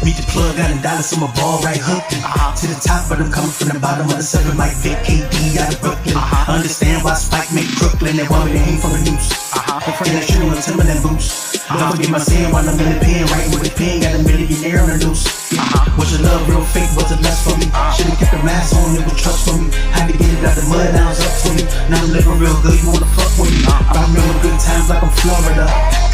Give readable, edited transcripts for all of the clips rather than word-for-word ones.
Meet the plug, got $1, so my ball right hooked in. To the top, but I'm coming from the bottom of the 7 like Vic KD out of Brooklyn. Understand why Spike make Brooklyn, they want me to hang from the noose. And that shit on the Timberland boots. Don't forget my sin while I'm in the pen, writing with a pen, got a millionaire on the loose. Was your love real fake, was it lust for me? Should've kept the mask on, it was trust for me. Had to get it out the mud, now it's up to me. Now I'm living real good, you wanna fuck with me? I remember good times like I'm Florida.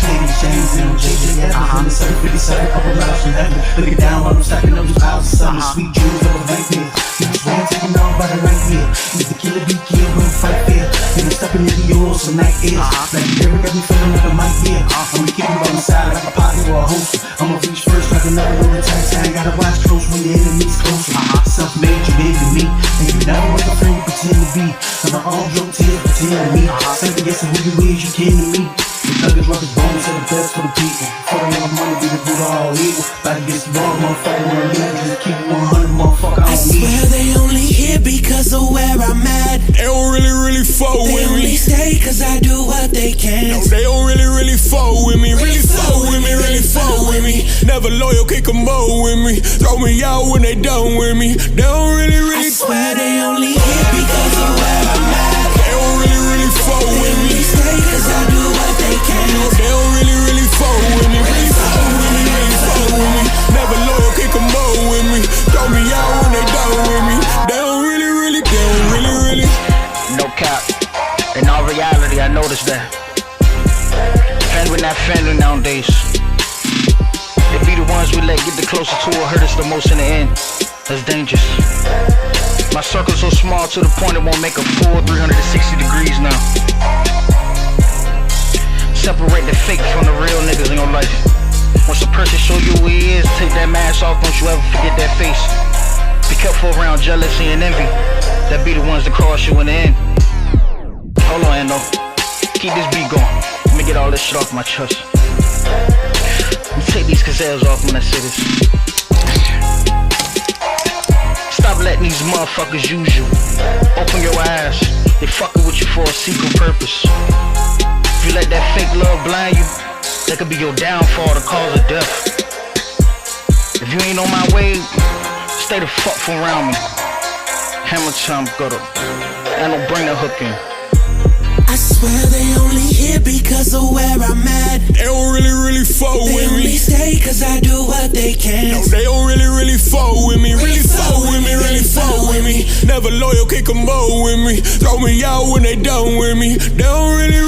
Clayton James and J.J. Evans in the 757, couple miles from heaven. Looking down while I'm stacking up these houses, some sweet jewels of a nightmare. You was way taking off by the right here. He's the killer be killed when we fight fair. You been stepping into yours, some night is. Like you never got me feeling like a mic here. I'm gonna keep you by my side like a pocket or a holster. I'ma reach first like another little tight time. Gotta watch close when your enemy's closer. Self-made, you made to me. And you never was a friend you pretend to be. I'm an all joke tears pretend to me. Second guessing who you is, you came to me. The thuggers rock his bones, say the best for the people. Before they want money, be the root of all evil. About to get some wrong, motherfucker, wanna leave. Just keep it 100, motherfucker, I don't need. I swear they only here because of where I'm at. They don't really fuck with They me. only stay cause I do what they can. No, they don't really fuck with me. Really fuck with me, really fuck with me. Never loyal, kick a mo with me. Throw me out when they done with me. They don't really I swear they only here because of where I'm at. They don't really fuck with me. They stay cause I do what they can. No, they don't really fuck with me. Really fuck with me, really fuck with me. Never loyal, kick a mo with me. Throw me out when they done with me. They don't really. No cap. In all reality, I noticed that friends not friendly nowadays. They be the ones we let get the closer to or hurt us the most in the end. That's dangerous. My circle's so small to the point it won't make a full 360 degrees now. Separate the fake from the real niggas in your life. Once a person show you who he is, take that mask off, don't you ever forget that face. Be careful around jealousy and envy. That be the ones that cross you in the end. Hold on, Endo. Keep this beat going. Let me get all this shit off my chest. Let me take these gazelles off when I say this. Stop letting these motherfuckers use you. Open your eyes. They fucking with you for a secret purpose. If you let that fake love blind you, that could be your downfall, the cause of death. If you ain't on my way, stay the fuck from around me. Hammer time, Gutta. I don't bring the hook in. I swear they only here because of where I'm at. They don't really fuck with me. They only stay cause I do what they can. No, they don't really fuck with me. Really fuck with me, really fuck with me. Never loyal, kick a mo with me. Throw me out when they done with me. They don't really